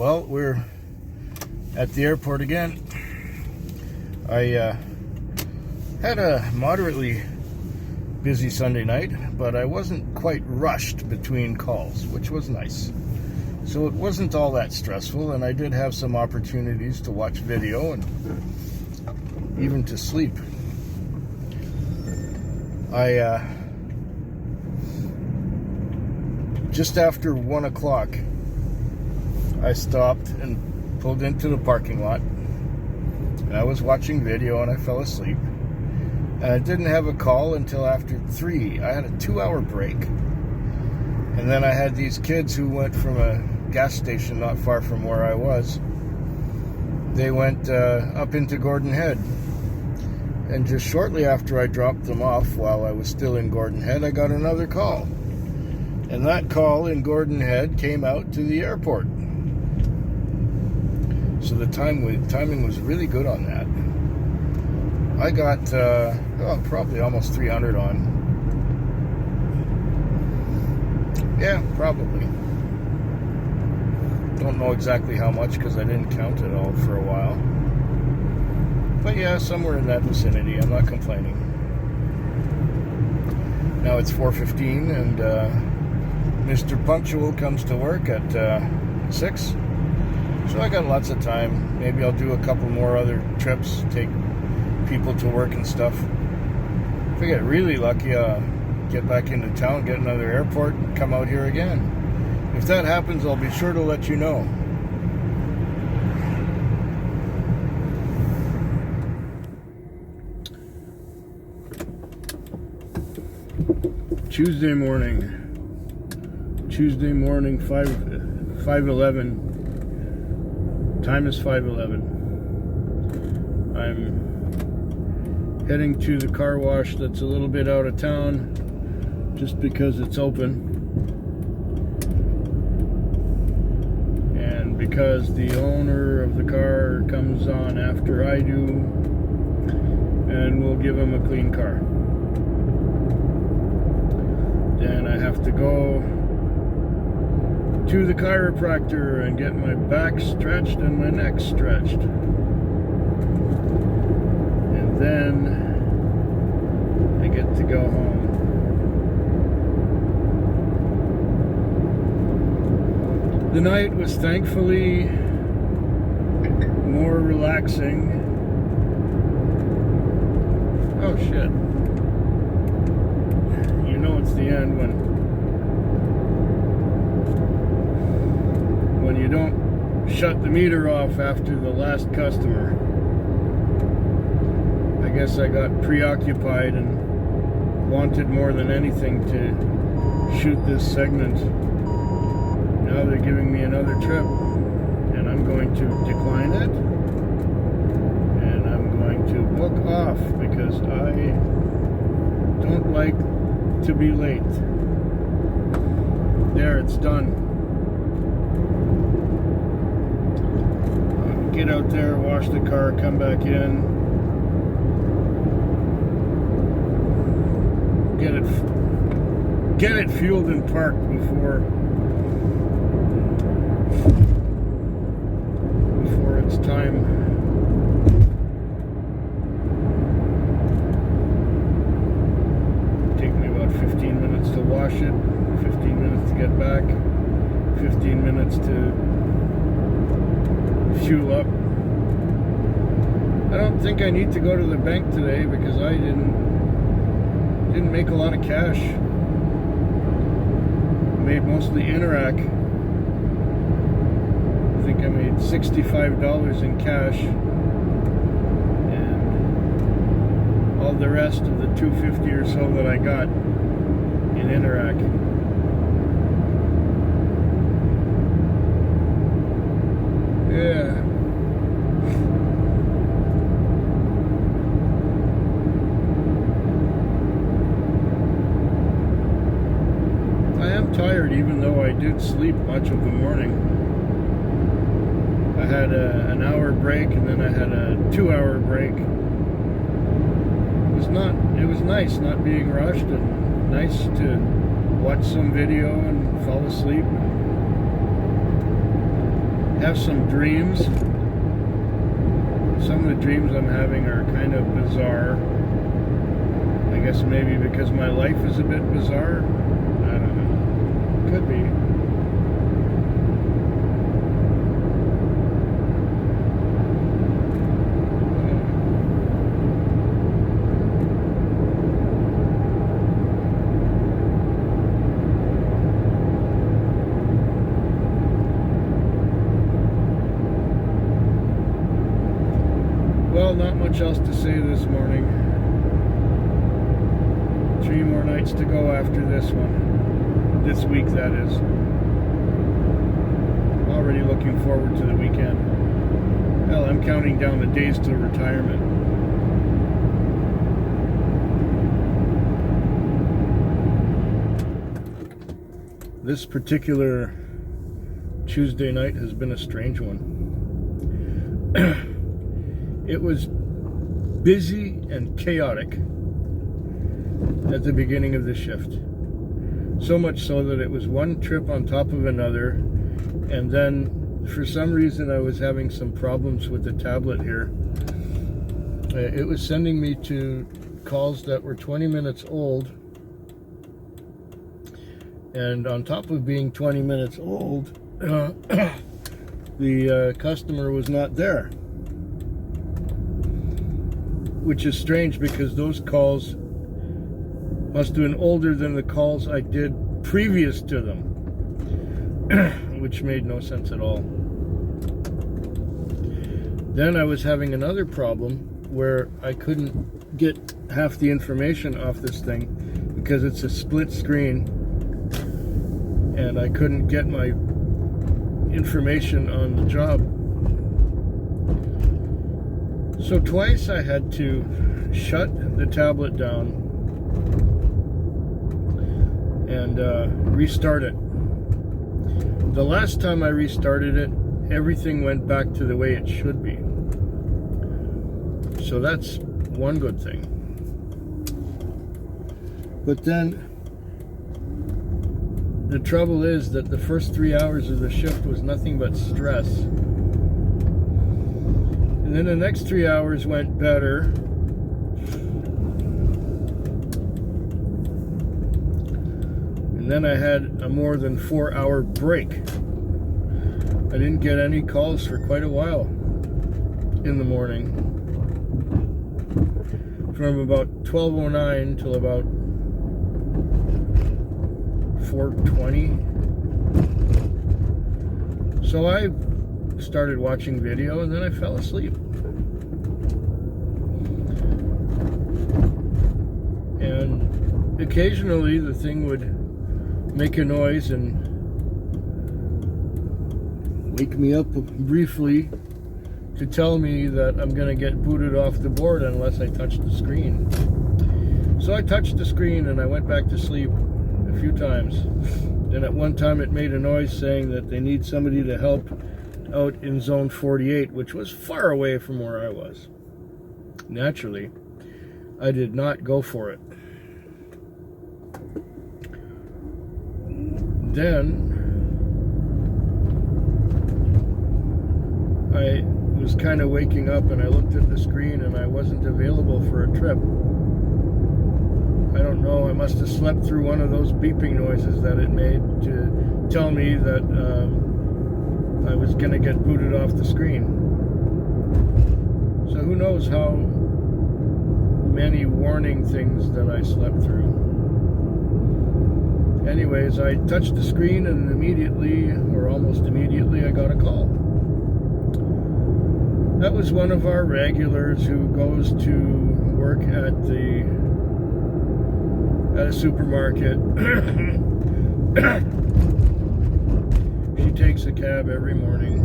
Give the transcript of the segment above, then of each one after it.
Well, we're at the airport again. I had a moderately busy Sunday night, but I wasn't quite rushed between calls, which was nice. So it wasn't all that stressful, and I did have some opportunities to watch video and even to sleep. I just after 1 o'clock, I stopped and pulled into the parking lot, and I was watching video and I fell asleep, and I didn't have a call until after 3. I had a 2-hour break, and then I had these kids who went from a gas station not far from where I was. They went up into Gordon Head, and just shortly after I dropped them off, while I was still in Gordon Head, I got another call, and that call in Gordon Head came out to the airport. So the timing was really good on that. I got probably almost 300 on. Yeah, probably. Don't know exactly how much because I didn't count it all for a while. But yeah, somewhere in that vicinity. I'm not complaining. Now it's 4:15 and Mr. Punctual comes to work at 6. So I got lots of time. Maybe I'll do a couple more other trips, take people to work and stuff. If I get really lucky, I'll get back into town, get another airport, and come out here again. If that happens, I'll be sure to let you know. Tuesday morning, 5:11. Time is 5:11. I'm heading to the car wash that's a little bit out of town, just because it's open. And because the owner of the car comes on after I do, and we'll give him a clean car. Then I have to go to the chiropractor and get my back stretched and my neck stretched. And then I get to go home. The night was thankfully more relaxing. Oh shit. You know it's the end when you don't shut the meter off after the last customer. I guess I got preoccupied and wanted more than anything to shoot this segment. Now they're giving me another trip, and I'm going to decline it, and I'm going to book off because I don't like to be late. There, it's done. Get out there, wash the car, come back in, get it fueled and parked before it's time. Take me about 15 minutes to wash it, 15 minutes to get back, 15 minutes to fuel up. I don't think I need to go to the bank today because I didn't make a lot of cash. Made mostly Interac. I think I made $65 in cash, and all the rest of the $250 or so that I got in Interac. Yeah. I am tired, even though I did sleep much of the morning. I had an hour break, and then I had a 2-hour break. It was nice not being rushed, and nice to watch some video and fall asleep. have some dreams. Some of the dreams I'm having are kind of bizarre. I guess maybe because my life is a bit bizarre. I don't know. Could be. Well, not much else to say this morning. 3 more nights to go after this one. This week, that is. Already looking forward to the weekend. Hell, I'm counting down the days till retirement. This particular Tuesday night has been a strange one. It was busy and chaotic at the beginning of the shift. So much so that it was one trip on top of another, and then for some reason I was having some problems with the tablet here. It was sending me to calls that were 20 minutes old, and on top of being 20 minutes old, the customer was not there. Which is strange because those calls must have been older than the calls I did previous to them, which made no sense at all. Then I was having another problem where I couldn't get half the information off this thing because it's a split screen, and I couldn't get my information on the job. So twice I had to shut the tablet down and restart it. The last time I restarted it, everything went back to the way it should be. So that's one good thing. But then the trouble is that the first 3 hours of the shift was nothing but stress. And then the next 3 hours went better. And then I had a more than 4-hour break. I didn't get any calls for quite a while in the morning. From about 12:09 till about 4:20. So I started watching video, and then I fell asleep. And occasionally the thing would make a noise and wake me up briefly to tell me that I'm going to get booted off the board unless I touch the screen. So I touched the screen and I went back to sleep a few times. And at one time it made a noise saying that they need somebody to help out in zone 48, which was far away from where I was. Naturally, I did not go for it. Then I was kind of waking up and I looked at the screen and I wasn't available for a trip. I don't know, I must have slept through one of those beeping noises that it made to tell me that I was going to get booted off the screen. So who knows how many warning things that I slept through. Anyways, I touched the screen and immediately, or almost immediately, I got a call. That was one of our regulars who goes to work at a supermarket. She takes a cab every morning.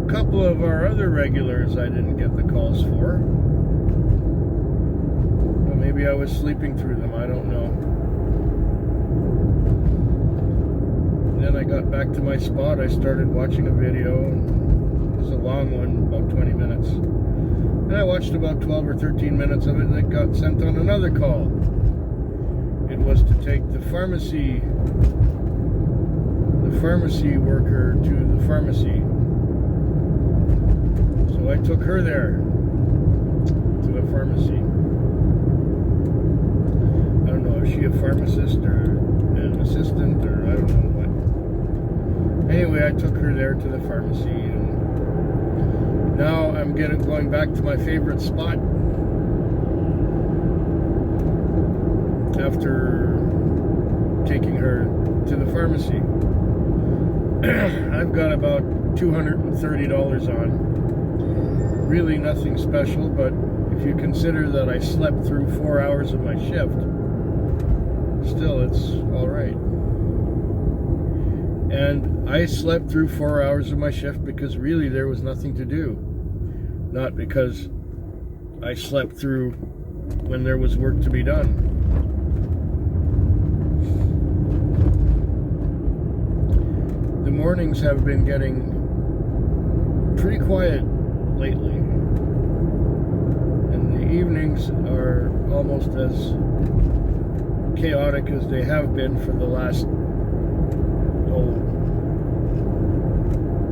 A couple of our other regulars I didn't get the calls for. Well, maybe I was sleeping through them, I don't know. Then I got back to my spot. I started watching a video. It was a long one, about 20 minutes. And I watched about 12 or 13 minutes of it, and it got sent on another call. It was to take the pharmacy the pharmacy worker to the pharmacy. So I took her there to the pharmacy. I don't know, is she a pharmacist or an assistant or I don't know what. Anyway, I took her there to the pharmacy, and now I'm going back to my favorite spot after taking her to the pharmacy. I've got about $230 on. Really nothing special, but if you consider that I slept through 4 hours of my shift, still it's all right. And I slept through 4 hours of my shift because really there was nothing to do. Not because I slept through when there was work to be done. The mornings have been getting pretty quiet lately, and the evenings are almost as chaotic as they have been for the last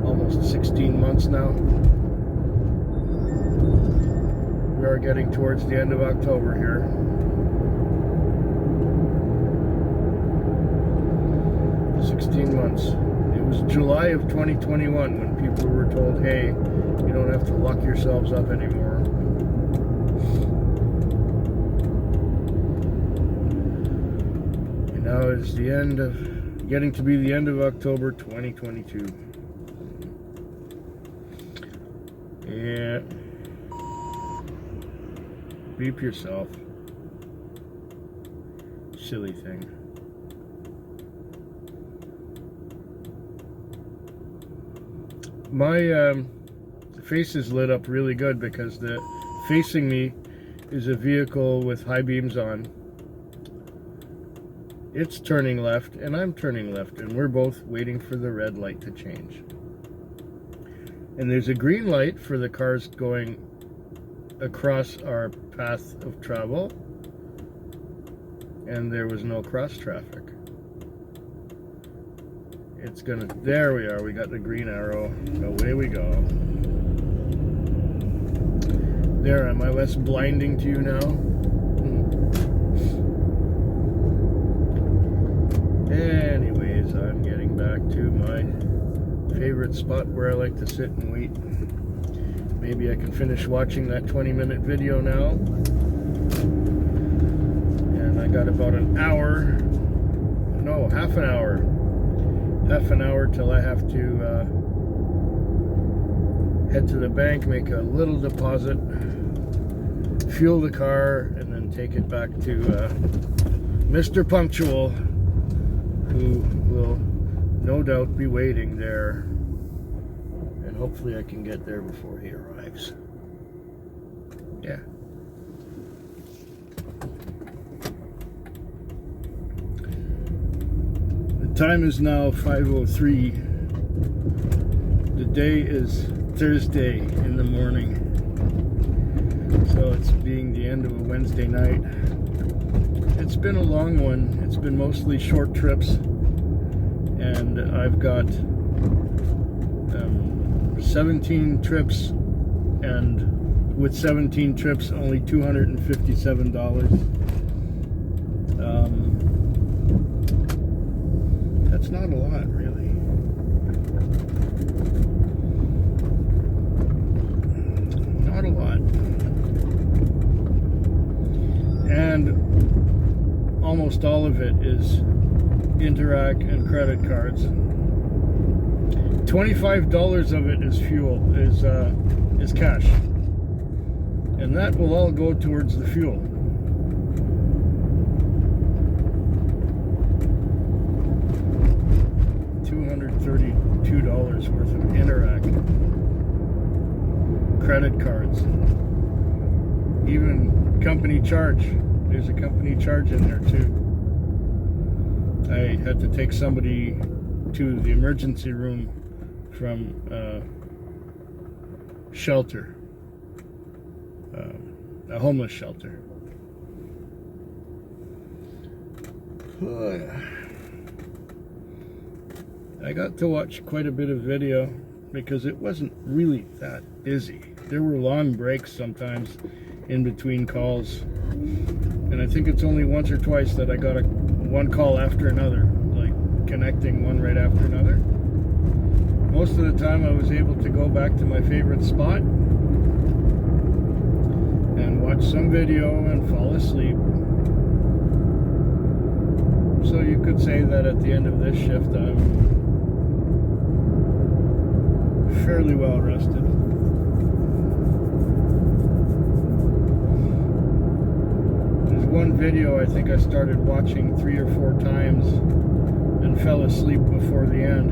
almost 16 months now. We are getting towards the end of October here. Months. It was July of 2021 when people were told, hey, you don't have to lock yourselves up anymore. And now it's getting to be the end of October 2022. Yeah. Beep yourself. Silly thing. My face is lit up really good because facing me is a vehicle with high beams on. It's turning left and I'm turning left, and we're both waiting for the red light to change. And there's a green light for the cars going across our path of travel, and there was no cross traffic. There we are, we got the green arrow, away we go. There, am I less blinding to you now? Anyways, I'm getting back to my favorite spot where I like to sit and wait. Maybe I can finish watching that 20-minute video now. And I got about an hour, no, half an hour till I have to head to the bank, make a little deposit, fuel the car, and then take it back to Mr. Punctual, who will no doubt be waiting there, and hopefully I can get there before he arrives. Yeah. The time is now 5:03. The day is Thursday in the morning, so it's being the end of a Wednesday night. It's been a long one. It's been mostly short trips, and I've got 17 trips, and with 17 trips only $257. That's not a lot, really. Not a lot. And almost all of it is Interac and credit cards. $25 of it is fuel, is cash. And that will all go towards the fuel. $232 worth of Interac credit cards. Even company charge. There's a company charge in there too. I had to take somebody to the emergency room from shelter, a homeless shelter. I got to watch quite a bit of video because it wasn't really that busy. There were long breaks sometimes in between calls, and I think it's only once or twice that I got one call after another, like connecting one right after another. Most of the time I was able to go back to my favorite spot and watch some video and fall asleep. So you could say that at the end of this shift I'm fairly well rested. There's one video I think I started watching 3 or 4 times and fell asleep before the end.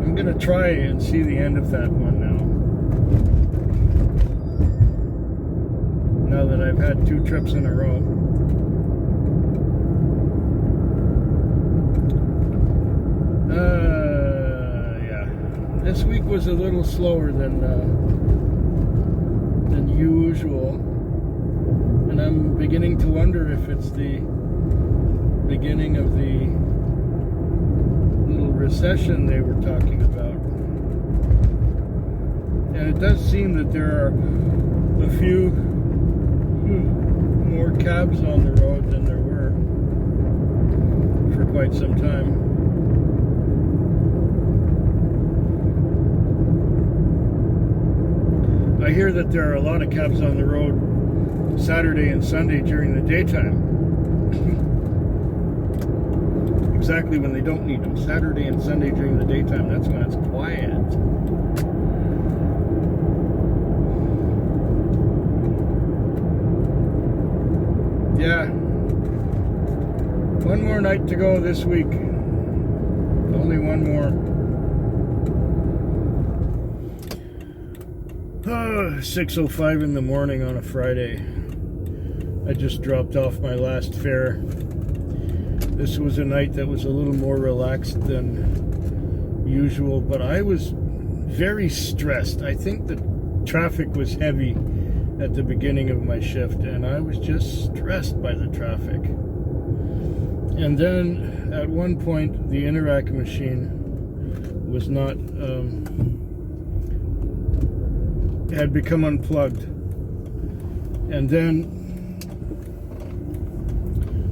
I'm gonna try and see the end of that one now that I've had 2 trips in a row. Yeah. This week was a little slower than usual, and I'm beginning to wonder if it's the beginning of the little recession they were talking about. And it does seem that there are a few more cabs on the road than there were for quite some time. I hear that there are a lot of cabs on the road Saturday and Sunday during the daytime. Exactly when they don't need them. Saturday and Sunday during the daytime, that's when it's quiet. Yeah. One more night to go this week. Only one more. 6:05 in the morning on a Friday. I just dropped off my last fare. This was a night that was a little more relaxed than usual, but I was very stressed. I think the traffic was heavy at the beginning of my shift, and I was just stressed by the traffic. And then at one point the Interac machine was not had become unplugged, and then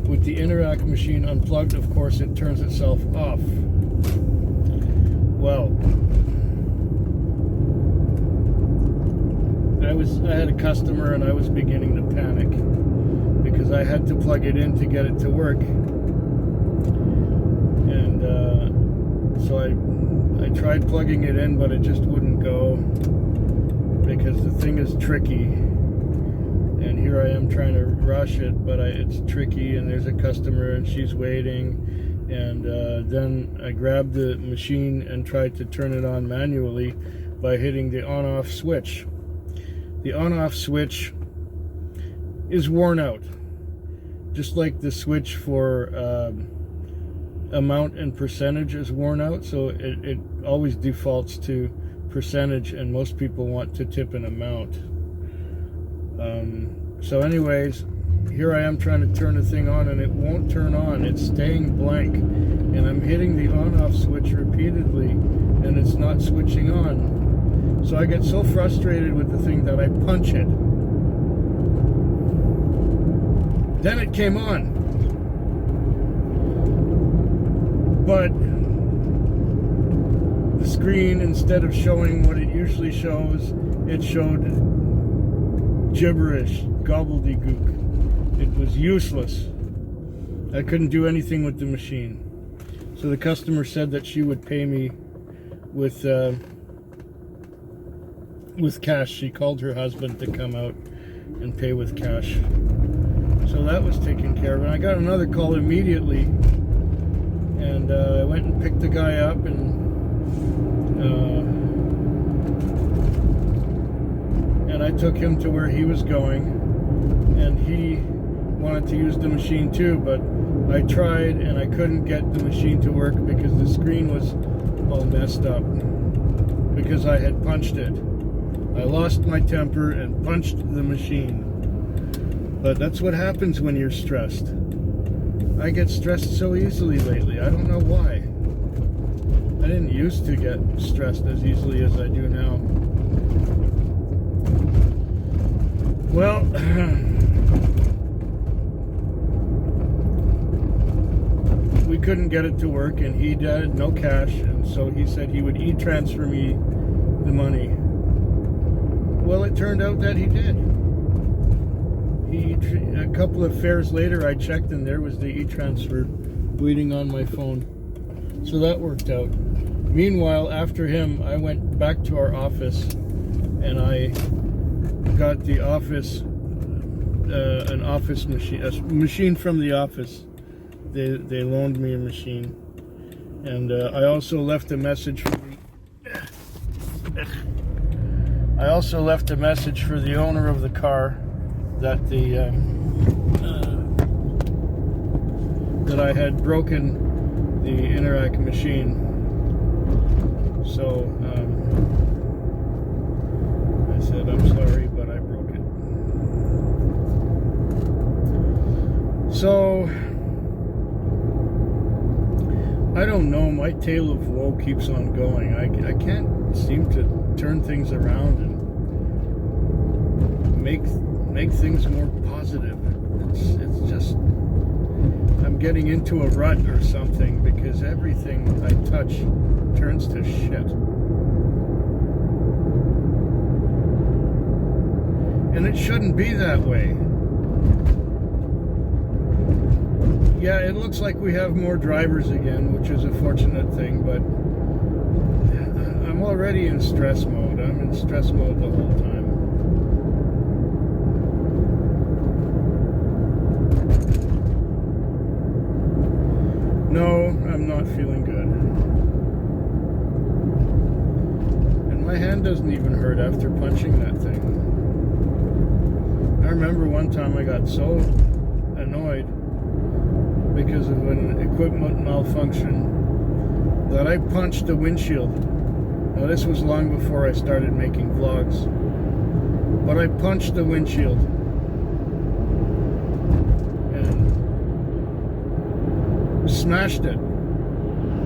with the Interac machine unplugged, of course it turns itself off. Well, I had a customer and I was beginning to panic because I had to plug it in to get it to work, and so I tried plugging it in, but it just wouldn't go because the thing is tricky, and here I am trying to rush it, but it's tricky, and there's a customer and she's waiting, and then I grabbed the machine and tried to turn it on manually by hitting the on-off switch. The on-off switch is worn out, just like the switch for amount and percentage is worn out, so it always defaults to percentage, and most people want to tip an amount. So anyways, here I am trying to turn the thing on and it won't turn on. It's staying blank, and I'm hitting the on-off switch repeatedly and it's not switching on. So I get so frustrated with the thing that I punch it. Then it came on, but the screen, instead of showing what it usually shows, it showed gibberish, gobbledygook. It was useless. I couldn't do anything with the machine. So the customer said that she would pay me with cash. She called her husband to come out and pay with cash. So that was taken care of. And I got another call immediately, and I went and picked the guy up, and I took him to where he was going, and he wanted to use the machine too, but I tried and I couldn't get the machine to work because the screen was all messed up because I had punched it. I lost my temper and punched the machine. But that's what happens when you're stressed. I get stressed so easily lately. I don't know why. I didn't used to get stressed as easily as I do now. Well, we couldn't get it to work, and he had no cash, and so he said he would e-transfer me the money. Well, it turned out that he did. A couple of fares later, I checked, and there was the e-transfer waiting on my phone. So that worked out. Meanwhile, after him, I went back to our office, and I got the office, an office machine, a machine from the office. They loaned me a machine, and I also left a message for the owner of the car that that I had broken the Interac machine. So I said, I'm sorry, but I broke it. So I don't know, my tale of woe keeps on going. I can't seem to turn things around and make things more positive. It's just, I'm getting into a rut or something, because everything I touch turns to shit. And it shouldn't be that way. Yeah, it looks like we have more drivers again, which is a fortunate thing, but I'm already in stress mode. I'm in stress mode the whole time. No, I'm not feeling good. And my hand doesn't even hurt after punching that thing. I remember one time I got so annoyed because of an equipment malfunction that I punched the windshield. Now, this was long before I started making vlogs, but I punched the windshield. Smashed it.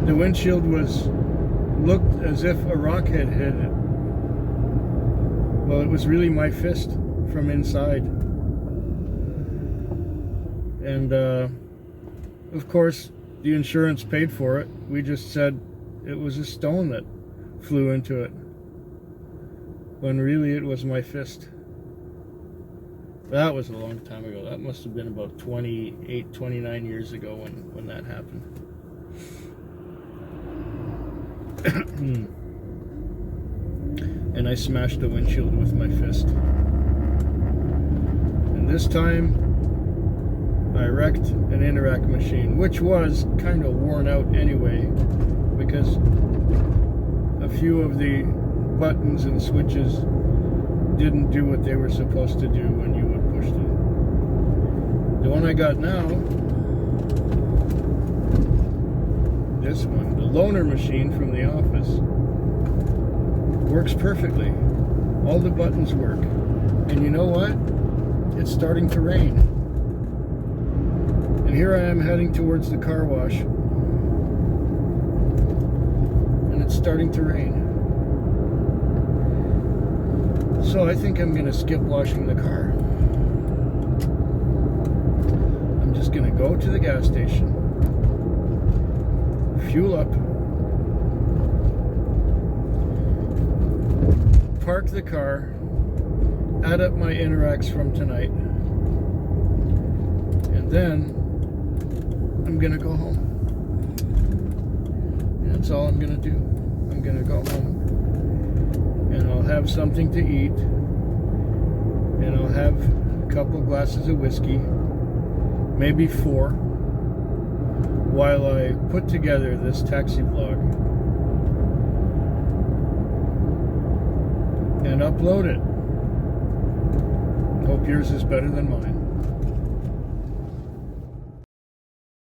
The windshield looked as if a rock had hit it. Well, it was really my fist from inside. And of course, the insurance paid for it. We just said it was a stone that flew into it, when really it was my fist. That was a long time ago. That must have been about 28, 29 years ago when that happened. And I smashed the windshield with my fist. And this time, I wrecked an Interac machine, which was kind of worn out anyway, because a few of the buttons and switches didn't do what they were supposed to do when you would push them. The one I got now, this one, the loaner machine from the office, works perfectly. All the buttons work. And you know what? It's starting to rain. And here I am heading towards the car wash, and it's starting to rain. So I think I'm going to skip washing the car. I'm just going to go to the gas station, fuel up, park the car, add up my Interacs from tonight, and then I'm going to go home. And that's all I'm going to do. I'm going to go home. And I'll have something to eat, and I'll have a couple glasses of whiskey, maybe 4, while I put together this taxi vlog and upload it. Hope yours is better than mine.